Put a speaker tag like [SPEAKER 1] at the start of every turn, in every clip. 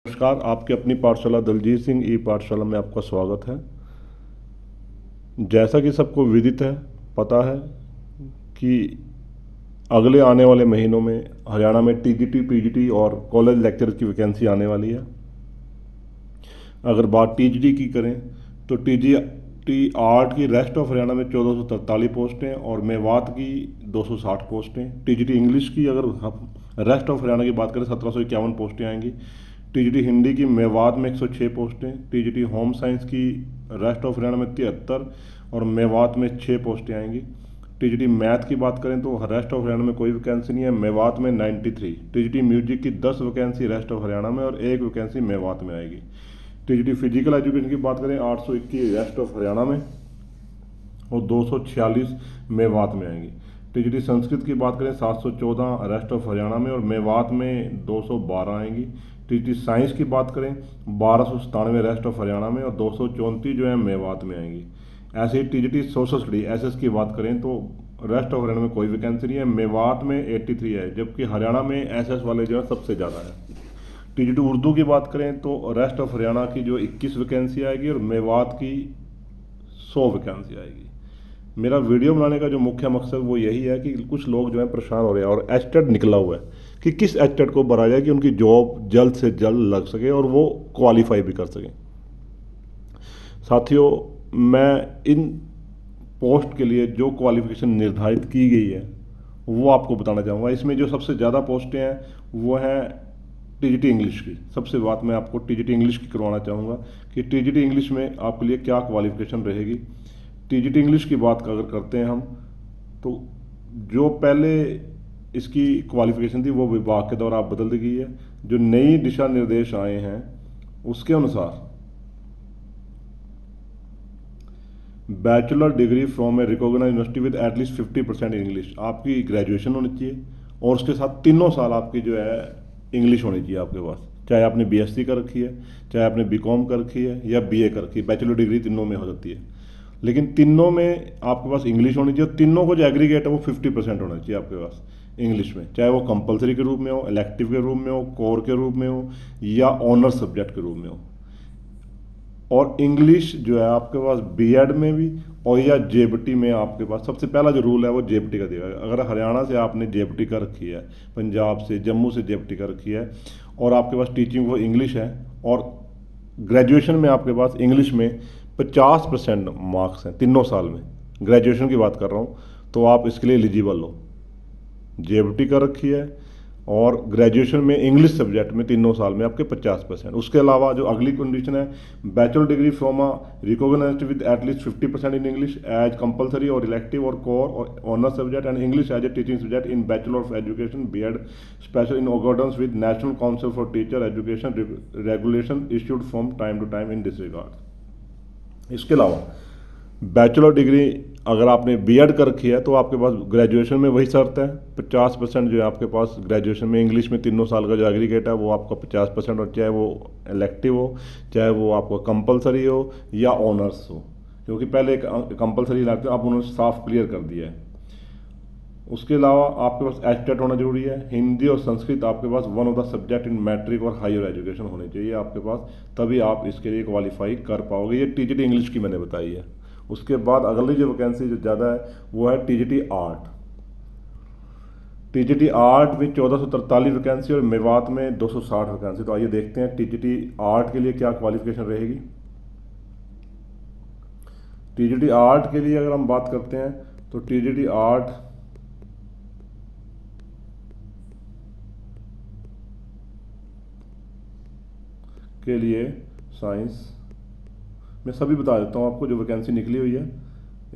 [SPEAKER 1] नमस्कार, आपकी अपनी पाठशाला दलजीत सिंह ई पाठशाला में आपका स्वागत है। जैसा कि सबको विदित है, पता है कि अगले आने वाले महीनों में हरियाणा में टीजीटी, पीजीटी और कॉलेज लेक्चर की वैकेंसी आने वाली है। अगर बात टीजीटी की करें तो टीजीटी आर्ट की रेस्ट ऑफ हरियाणा में 1443 पोस्टें और मेवात की 260 पोस्टें। टीजीटी इंग्लिश की अगर रेस्ट ऑफ हरियाणा की बात करें 1751 पोस्टें आएंगी। टीजीटी हिंदी की मेवात में 106 पोस्टें। टीजीटी होम साइंस की रेस्ट ऑफ हरियाणा में 73 और मेवात में 6 पोस्टें आएंगी। टीजीटी मैथ की बात करें तो रेस्ट ऑफ हरियाणा में कोई वैकेंसी नहीं है, मेवात में 93। टीजीटी म्यूजिक की 10 वैकेंसी रेस्ट ऑफ हरियाणा में और 1 वैकेंसी मेवात में आएगी। टीजीटी फिजिकल एजुकेशन की बात करें 821 रेस्ट ऑफ हरियाणा में और 246 मेवात में आएंगी। टीजीटी संस्कृत की बात करें 714 रेस्ट ऑफ हरियाणा में और मेवात में 212 आएंगी। टीजीटी साइंस की बात करें 1297 रेस्ट ऑफ हरियाणा में और 234 जो है मेवात में आएंगी। ऐसे ही टीजीटी सोशल स्टडी एसएस की बात करें तो रेस्ट ऑफ हरियाणा में कोई वैकेंसी नहीं है, मेवात में 83 है, जबकि हरियाणा में एसएस वाले जो है सबसे ज़्यादा है। टीजीटी उर्दू की बात करें तो रेस्ट ऑफ हरियाणा की जो 21 वैकेंसी आएगी और मेवात की 100 वैकेंसी आएगी। मेरा वीडियो बनाने का जो मुख्य मकसद वो यही है कि कुछ लोग जो है परेशान हो रहे हैं और एचटेट निकला हुआ है कि किस एचटेट को भरा जाए कि उनकी जॉब जल्द से जल्द लग सके और वो क्वालिफाई भी कर सकें। साथियों, मैं इन पोस्ट के लिए जो क्वालिफिकेशन निर्धारित की गई है वो आपको बताना चाहूँगा। इसमें जो सबसे ज़्यादा पोस्टें हैं वो हैं टीजीटी इंग्लिश की। सबसे बात मैं आपको टीजीटी इंग्लिश की करवाना चाहूँगा कि टीजीटी इंग्लिश में आपके लिए क्या क्वालिफिकेशन रहेगी। टीजीटी इंग्लिश की बात अगर करते हैं हम, तो जो पहले इसकी क्वालिफिकेशन थी वो विभाग के द्वारा आप बदल दी गई है। जो नई दिशा निर्देश आए हैं उसके अनुसार bachelor degree from a recognised university with at least 50% English, आपकी ग्रेजुएशन होनी चाहिए और उसके साथ 3 साल आपकी जो है इंग्लिश होनी चाहिए आपके पास, चाहे आपने बीएससी कर रखी है, चाहे आपने बीकॉम कर रखी है या बीए कर रखी है। बैचलर डिग्री तीनों में हो जाती है, लेकिन तीनों में आपके पास इंग्लिश होनी चाहिए। तीनों को जो एग्रीगेट है वो 50% होना चाहिए आपके पास इंग्लिश में, चाहे वो कंपलसरी के रूप में हो, इलेक्टिव के रूप में हो, कोर के रूप में हो या ऑनर सब्जेक्ट के रूप में हो। और इंग्लिश जो है आपके पास बीएड में भी और या जेबीटी में आपके पास सबसे पहला जो रूल है वो जेबीटी का दिया है। अगर हरियाणा से आपने जेबीटी कर रखी है, पंजाब से, जम्मू से जेबीटी कर रखी है और आपके पास टीचिंग वो इंग्लिश है और ग्रेजुएशन में आपके पास इंग्लिश में 50% मार्क्स हैं 3 साल में, ग्रेजुएशन की बात कर रहा हूँ, तो आप इसके लिए एलिजिबल हो। जेबीटी कर रखी है और ग्रेजुएशन में इंग्लिश सब्जेक्ट में 3 साल में आपके 50%। उसके अलावा जो अगली कंडीशन है, bachelor degree from a recognised with at least 50% in English as compulsory और इलेक्टिव और कोर और honour subject and English as a teaching subject in bachelor of education BEd special in accordance with National Council for Teacher Education regulation issued from time to time in this regard. इसके अलावा bachelor degree अगर आपने BEd कर रखी है तो आपके पास graduation में वही शर्त है, 50% जो है आपके पास ग्रेजुएशन में इंग्लिश में 3 साल का जो एग्रीगेट है वो आपका 50%, और चाहे वो इलेक्टिव हो, चाहे वो आपका कंपलसरी हो या ऑनर्स हो, क्योंकि पहले कंपलसरी लगता है, आप उन्होंने साफ क्लियर कर दिया है। उसके अलावा आपके पास एचटेट होना जरूरी है। हिंदी और संस्कृत आपके पास 1 of the subject in matric और हायर एजुकेशन होने चाहिए आपके पास, तभी आप इसके लिए क्वालिफाई कर पाओगे। ये टीजीटी इंग्लिश की मैंने बताई है। उसके बाद अगली जो वैकेंसी जो ज़्यादा है वो है टीजीटी आर्ट। टीजीटी आर्ट में 1443 वैकेंसी और मेवात में 260 वैकेंसी। तो आइए देखते हैं टीजीटी आर्ट के लिए क्या क्वालिफिकेशन रहेगी। टीजीटी आर्ट के लिए अगर हम बात करते हैं तो टीजीटी आर्ट के लिए साइंस मैं सभी बता देता हूँ आपको जो वैकेंसी निकली हुई है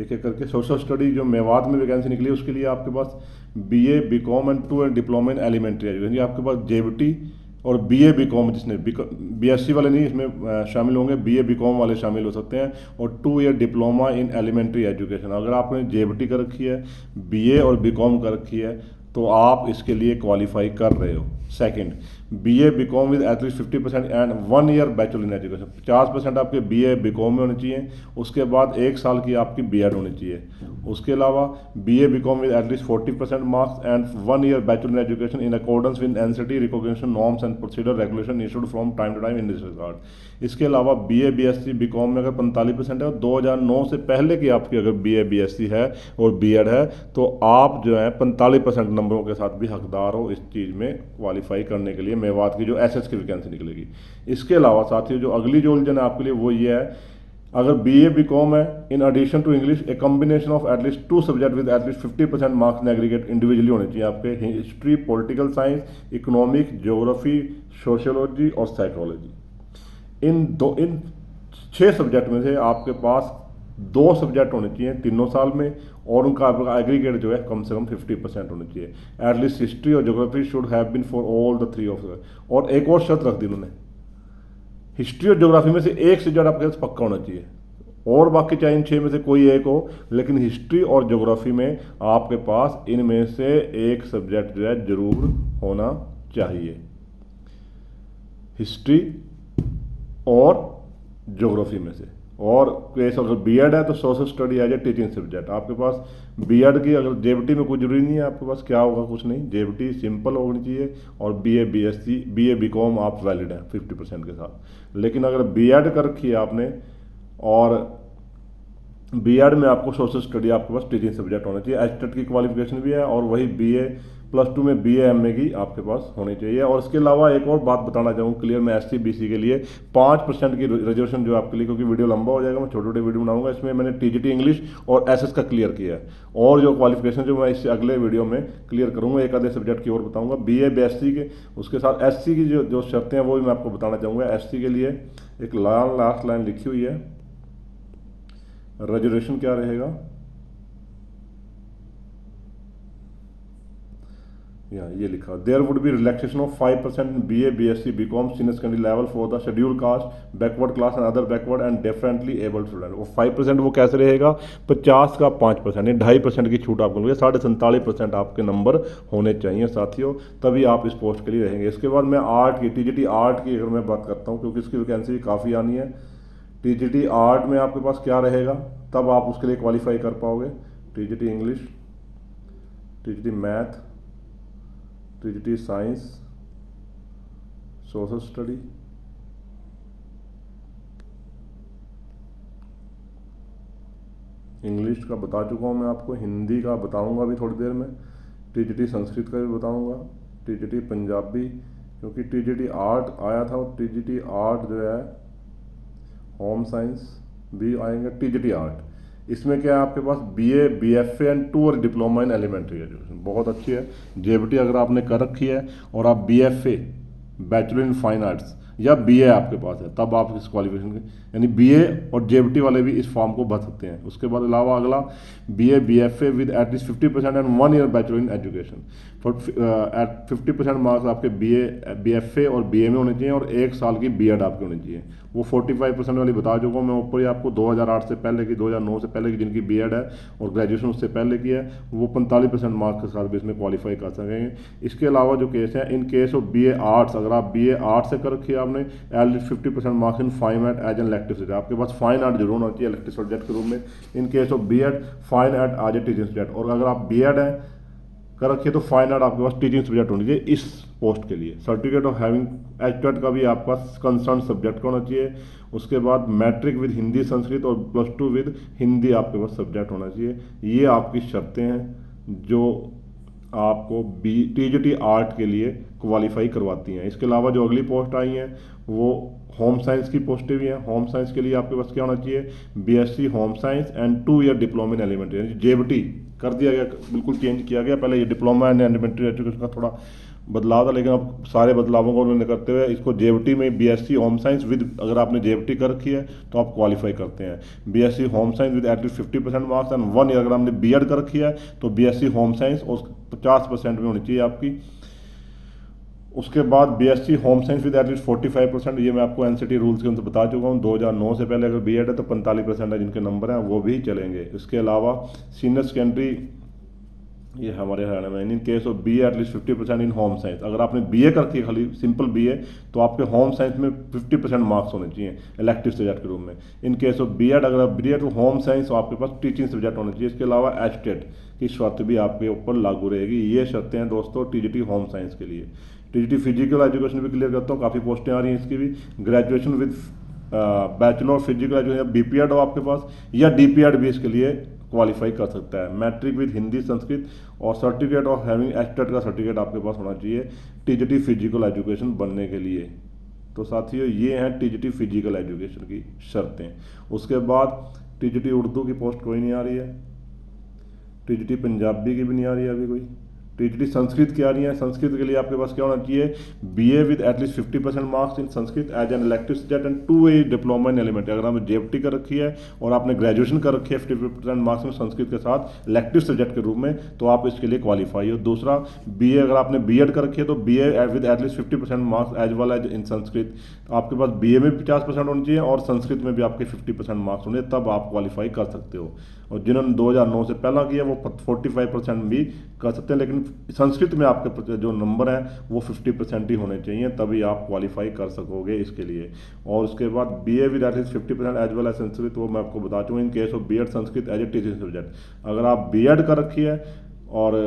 [SPEAKER 1] एक एक करके। सोशल स्टडी जो मेवात में वैकेंसी निकली है उसके लिए आपके पास BA BCom and 2 diploma in elementary education, आपके पास जेबीटी और बीए बीकॉम, जिसने बीएससी वाले नहीं इसमें शामिल होंगे, बीए बीकॉम वाले शामिल हो सकते हैं, और 2 year diploma in elementary education. अगर आपने जेबीटी कर रखी है, बीए और बीकॉम कर रखी है तो आप इसके लिए क्वालिफाई कर रहे हो। Second, BA BCom with at least 50% and 1 year bachelor in education. 50% आपके BA BCom में होने चाहिए, उसके बाद 1 साल की आपकी B.Ed होनी चाहिए। उसके अलावा BA BCom with at least 40% marks and 1 year bachelor in education in accordance with NCT recognition norms and procedure regulation issued from time to time in this regard. इसके अलावा BA BSc BCom में अगर 45% है और 2009 से पहले की आपकी अगर BA BSc है और B.Ed है तो आप जो है 45% नंबरों के साथ भी हकदार हो इस चीज़ में क्वालिफाई करने के लिए मेवात की जो SS की वैकेंसी निकलेगी। इसके अलावा साथियों जो अगली जो उलझन है आपके लिए वो ये है, अगर BA BCom है in addition to English a combination of at least 2 subject with at least 50% marks in aggregate individually होने चाहिए आपके, history, political science, economic, geography, sociology और साइकोलॉजी। इन 6 सब्जेक्ट में से आपके पास 2 सब्जेक्ट होने चाहिए तीनों साल में और उनका एग्रीगेट जो है कम से कम 50% होनी चाहिए। एटलीस्ट हिस्ट्री और geography should have been for all the 3 of. और एक और शर्त रख दी उन्होंने, हिस्ट्री और ज्योग्राफी में से एक सब्जेक्ट आपके पास पक्का होना चाहिए और बाकी चाहे इन 6 में से कोई एक हो, लेकिन हिस्ट्री और ज्योग्राफी में आपके पास इनमें से एक सब्जेक्ट जो है जरूर होना चाहिए। हिस्ट्री और ज्योग्राफी में से। और केस अगर B.Ed है तो social study as a teaching subject. आपके पास B.Ed की अगर JBT में कोई जरूरी नहीं है, आपके पास क्या होगा कुछ नहीं, JBT सिंपल होनी चाहिए और BA BSc BA BCom आप वैलिड है 50% के साथ। लेकिन अगर B.Ed कर रखी है आपने और B.Ed में आपको सोशल स्टडी आपके पास टीचिंग सब्जेक्ट होना चाहिए। एचटेट की क्वालिफिकेशन भी है और वही BA +2 में BA MA की आपके पास होनी चाहिए। और इसके अलावा एक और बात बताना चाहूँगा क्लियर, मैं SC BC के लिए 5% की रिजर्वेशन जो आपके लिए, क्योंकि वीडियो लंबा हो जाएगा मैं छोटे छोटे वीडियो बनाऊंगा, इसमें मैंने TGT इंग्लिश और SS का क्लियर किया है और जो क्वालिफिकेशन जो मैं इससे अगले वीडियो में क्लियर करूँगा, एक आधे सब्जेक्ट की और बताऊँगा BA BSc के। उसके साथ SC की जो शर्तें हैं वो भी मैं आपको बताना चाहूँगा। SC के लिए एक लास्ट लाइन लिखी हुई है, रिजर्वेशन क्या रहेगा, ये लिखा, there would be relaxation of 5% BA BSc BCom senior secondary level for the schedule caste backward class and other backward and differently abled student. वो 5% वो कैसे रहेगा, 50 का 5% यानी 2.5% की छूट आपको मिलेगी। 47.5% आपके नंबर होने चाहिए साथियों, तभी आप इस पोस्ट के लिए रहेंगे। इसके बाद मैं आर्ट की TGT आर्ट की अगर मैं बात करता हूँ, क्योंकि इसकी वैकेंसी काफ़ी आनी है। TGT आर्ट में आपके पास क्या रहेगा, तब आप उसके लिए क्वालिफाई कर पाओगे। TGT English, TGT math, TGT science, social study, English का बता चुका हूँ मैं आपको, हिंदी का बताऊँगा अभी थोड़ी देर में, TGT संस्कृत का भी बताऊँगा, TGT पंजाबी, क्योंकि TGT आर्ट आया था और TGT आर्ट जो है होम साइंस भी आएंगे। TGT आर्ट इसमें क्या है आपके पास BA BFA एंड 2 और डिप्लोमा इन एलिमेंट्री एजुकेशन, बहुत अच्छी है। JBT अगर आपने कर रखी है और आप BFA bachelor in fine arts या BA आपके पास है, तब आप इस क्वालिफिकेशन के यानी BA और JBT वाले भी इस फॉर्म को भर सकते हैं। उसके बाद अलावा अगला BA BFA with at least 50% and 1 year bachelor in education for at 50% marks आपके BA BFA और BA में होने चाहिए और 1 साल की B.Ed आपकी होनी चाहिए। वो 45% वाली बता चुका हूँ मैं ऊपर ही आपको, 2008 से पहले की, 2009 से पहले की जिनकी B.Ed है और ग्रेजुएशन उससे पहले की है, वो 45% मार्क्स के साथ भी इसमें क्वालिफाई कर सकेंगे। इसके अलावा जो केस है, in case of BA arts, अगर आप BA आर्ट्स से कर रखी है आपने, at least 50% marks in fine art as an elective subject, आपके पास फाइन आर्ट जरूर होना चाहिए इलेक्टिव सब्जेक्ट के रूप में। In case of B.Ed fine art as a teaching subject, और अगर आप B.Ed है कर रखिए तो फाइन आर्ट आपके पास टीचिंग सब्जेक्ट होनी चाहिए इस पोस्ट के लिए। सर्टिफिकेट ऑफ हैविंग एचटेट का भी आपका कंसर्न सब्जेक्ट का होना चाहिए। उसके बाद मैट्रिक विद हिंदी संस्कृत और +2 विद हिंदी आपके पास सब्जेक्ट होना चाहिए। ये आपकी शर्तें हैं जो आपको TGT आर्ट के लिए क्वालिफाई करवाती हैं। इसके अलावा जो अगली पोस्ट आई हैं वो होम साइंस की पोस्टें भी हैं। होम साइंस के लिए आपके पास क्या होना चाहिए, BSc home science and 2 year diploma in elementary, यानी JBT कर दिया गया, बिल्कुल चेंज किया गया। पहले ये डिप्लोमा इन एलिमेंट्री एजुकेशन का थोड़ा बदलाव था, लेकिन अब सारे बदलावों को उन्होंने करते हुए इसको JBT में BSc होम साइंस विद, अगर आपने JBT कर रखी है तो आप क्वालिफाई करते हैं। BSc home science with at least 50% marks and 1 year, अगर आपने B.Ed कर रखी है तो BSc होम साइंस और 50% में होनी चाहिए आपकी। उसके बाद BSc home science with at least 45%, ये मैं आपको NCT रूल्स के उनसे बता चुका हूँ। 2009 से पहले अगर B.Ed है तो 45% है जिनके नंबर हैं वो भी चलेंगे। इसके अलावा सीनियर सेकेंडरी ये हमारे हरियाणा में। In case of BA at least 50% in home science. अगर आपने बीए कर रखी है खाली सिंपल बीए, तो आपके होम साइंस में 50% मार्क्स होने चाहिए इलेक्टिव सब्जेक्ट के रूप में। इन केस ऑफ बीएड, अगर आप बीएड तो होम साइंस, तो आपके पास टीचिंग सब्जेक्ट होना चाहिए। इसके अलावा एचटेट की शर्त भी आपके ऊपर लागू रहेगी। ये शर्तें हैं दोस्तों टीजीटी होम साइंस के लिए। टीजीटी फिजिकल एजुकेशन भी क्लियर करता हूँ, काफ़ी पोस्टें आ रही हैं इसकी भी। Graduation with bachelor physical education, BPEd हो आपके पास, या डीपीएड भी इसके लिए क्वालिफाई कर सकता है। मैट्रिक विद हिंदी संस्कृत और सर्टिफिकेट ऑफ हैविंग एचटेट का सर्टिफिकेट आपके पास होना चाहिए टीजीटी फिजिकल एजुकेशन बनने के लिए। तो साथियों ये हैं टीजीटी फिजिकल एजुकेशन की शर्तें। उसके बाद टीजीटी उर्दू की पोस्ट कोई नहीं आ रही है, टीजीटी पंजाबी की भी नहीं आ रही है अभी कोई। टीजीटी संस्कृत की आ रही है। संस्कृत के लिए आपके पास क्या होना चाहिए, BA with at least 50% marks in Sanskrit as an elective subject and 2 year diploma in elementary. अगर आपने जेएफटी कर रखी है और आपने ग्रेजुएशन कर रखी है 50% मार्क्स में संस्कृत के साथ इलेक्टिव सब्जेक्ट के रूप में, तो आप इसके लिए क्वालिफाई हो। दूसरा, बीए अगर आपने बीएड कर रखी है तो BA with at least 50% marks as well as in Sanskrit. तो आपके पास बीए में 50% होनी चाहिए और संस्कृत में भी आपके 50% मार्क्स होंगे, तब आप क्वालिफाई कर सकते हो। और जिन्होंने 2009 से पहला किया वो 45% भी कर सकते हैं, लेकिन संस्कृत में आपके जो नंबर हैं वो 50% ही होने चाहिए, तभी आप क्वालिफाई कर सकोगे इसके लिए। और उसके बाद BA with at least 50% as well as Sanskrit, वो मैं आपको बता चुका हूँ। In case of BEd Sanskrit as a teaching subject. अगर आप बीएड कर रखी है और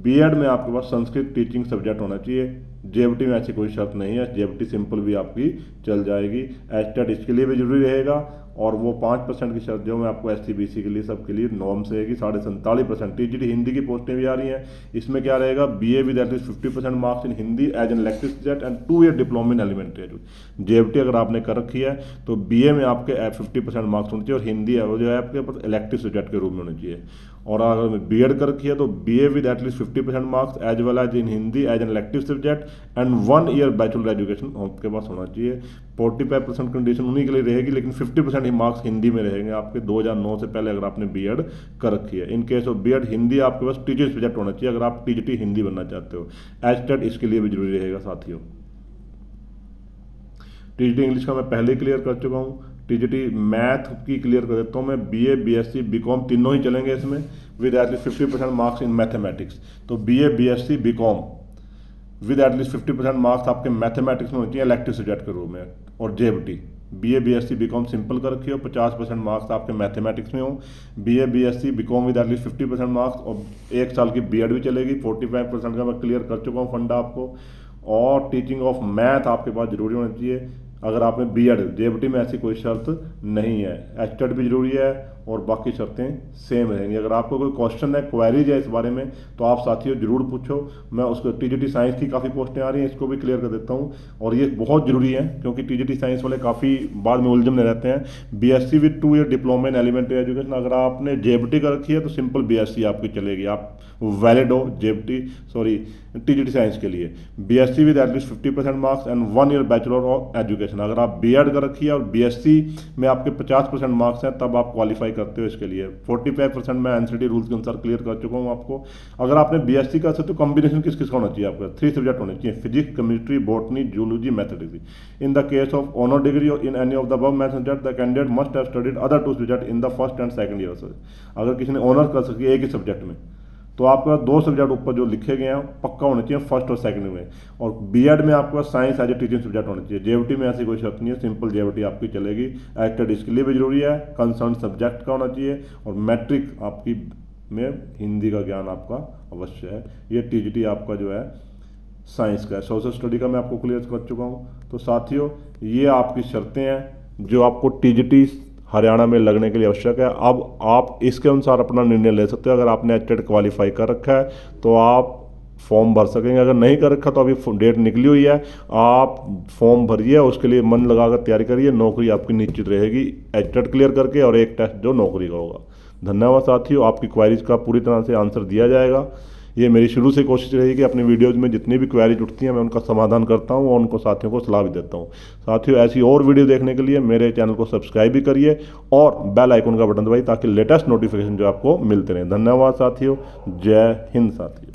[SPEAKER 1] बीएड में आपके पास संस्कृत टीचिंग सब्जेक्ट होना चाहिए। जेएफटी में ऐसी कोई शर्त नहीं है, जेएफटी सिंपल भी आपकी चल जाएगी। एचटेट इसके लिए भी जरूरी रहेगा, और वो 5% की शर्त जो मैं आपको एससी बीसी के लिए सबके लिए नॉर्म्स रहेगी 47.5%। टीजीटी हिंदी की पोस्टें भी आ रही हैं। इसमें क्या रहेगा, BA with at least 50% marks in Hindi as an elective subject and 2 year diploma in elementary. JFT अगर आपने कर रखी है तो बीए में आपके 50% मार्क्स होने चाहिए और हिंदी है वो जो है आपके पास इलेक्टिव सब्जेक्ट के रूप में होना चाहिए। और अगर बीएड कर रखी है तो BA with at least 50% marks as well as in Hindi as an elective subject and 1 year bachelor education आपके पास होना चाहिए। 45% कंडीशन उन्हीं के लिए रहेगी, लेकिन 50% ही मार्क्स हिंदी में रहेंगे आपके 2009 से पहले अगर आपने बीएड कर रखी है। In case of BEd Hindi आपके पास टीचर सब्जेक्ट होना चाहिए अगर आप टीजीटी हिंदी बनना चाहते हो। एचटेट इसके लिए भी जरूरी रहेगा साथियों। टीजीटी इंग्लिश का मैं पहले ही क्लियर कर चुका हूँ। टीजीटी मैथ की क्लियर कर देता हूँ मैं। बीए बीएससी बीकॉम तीनों ही चलेंगे इसमें with at least 50% marks in mathematics. तो BA BSc BCom with at least 50% marks आपके मैथमेटिक्स में होती है इलेक्टिव सब्जेक्ट के रूप में। और JFT BA BSc BCom simple कर रखी हो, 50% मार्क्स आपके मैथमेटिक्स में हो। BA BSc BCom with at least 50% marks, और 1 साल की बीएड भी चलेगी। 45% का मैं क्लियर कर चुका हूँ फंडा आपको। और टीचिंग ऑफ मैथ आपके पास जरूरी होना चाहिए अगर आपने बीएड। जेएफटी में ऐसी कोई शर्त नहीं है। एचटेट भी जरूरी है और बाकी शर्तें सेम रहेंगी। अगर आपको कोई क्वेश्चन है, क्वेरीज है इस बारे में, तो आप साथियों जरूर पूछो। मैं उसको टीजीटी साइंस की काफ़ी पोस्टें आ रही हैं, इसको भी क्लियर कर देता हूँ। और ये बहुत जरूरी है क्योंकि टीजीटी साइंस वाले काफ़ी बाद में उलझन में रहते हैं। BSc with 2 year diploma in elementary education, अगर आपने जेएफटी कर रखी है तो सिंपल बीएससी आपकी चलेगी, आप वैलिड हो जेएफटी टीजीटी साइंस के लिए। BSc with at least 50% marks and 1 year bachelor of education. अगर आप बीएड कर रखी है और बीएससी में आपके 50% मार्क्स हैं, तब आप क्वालिफाई करते हो इसके लिए। 45% मैं एनसीटी रूल्स के अनुसार क्लियर कर चुका हूँ आपको। अगर आपने बीएससी कर सकते तो कॉम्बिनेशन किस किस का होना चाहिए आपका, 3 सब्जेक्ट होने चाहिए, physics chemistry botany zoology mathematics. In the case of honour degree in any of the above math subject the candidate must have studied other 2 subject in the first and second year. अगर किसी ने honour कर सकी एक ही subject में, तो आपके पास 2 subject ऊपर जो लिखे गए हैं पक्का होना चाहिए फर्स्ट और सेकंड में। और बीएड में आपके पास science as a teaching subject होना चाहिए। जेएफटी में ऐसी कोई शर्त नहीं है, सिंपल जेएफटी आपकी चलेगी। एचटेट इसके लिए भी जरूरी है, कंसर्न सब्जेक्ट का होना चाहिए। और मैट्रिक आपकी में हिंदी का ज्ञान आपका अवश्य है। ये टीजीटी आपका जो है साइंस का है। सोशल स्टडी का मैं आपको क्लियर कर चुका हूँ। तो साथियों ये आपकी शर्तें हैं जो आपको टीजीटी हरियाणा में लगने के लिए आवश्यक है। अब आप इसके अनुसार अपना निर्णय ले सकते हो। अगर आपने एचटेट क्वालिफाई कर रखा है तो आप फॉर्म भर सकेंगे, अगर नहीं कर रखा तो अभी डेट निकली हुई है, आप फॉर्म भरिए, उसके लिए मन लगाकर तैयारी करिए। नौकरी आपकी निश्चित रहेगी एचटेट क्लियर करके, और एक टेस्ट जो नौकरी का होगा। धन्यवाद साथियों, आपकी क्वारीज का पूरी तरह से आंसर दिया जाएगा। ये मेरी शुरू से कोशिश रही कि अपनी वीडियोज़ में जितनी भी क्वेरीज उठती हैं मैं उनका समाधान करता हूं और उनको साथियों को सलाह भी देता हूं। साथियों ऐसी और वीडियो देखने के लिए मेरे चैनल को सब्सक्राइब भी करिए और बेल आइकन का बटन दबाइए ताकि लेटेस्ट नोटिफिकेशन जो आपको मिलते रहें। धन्यवाद साथियों, जय हिंद साथियों।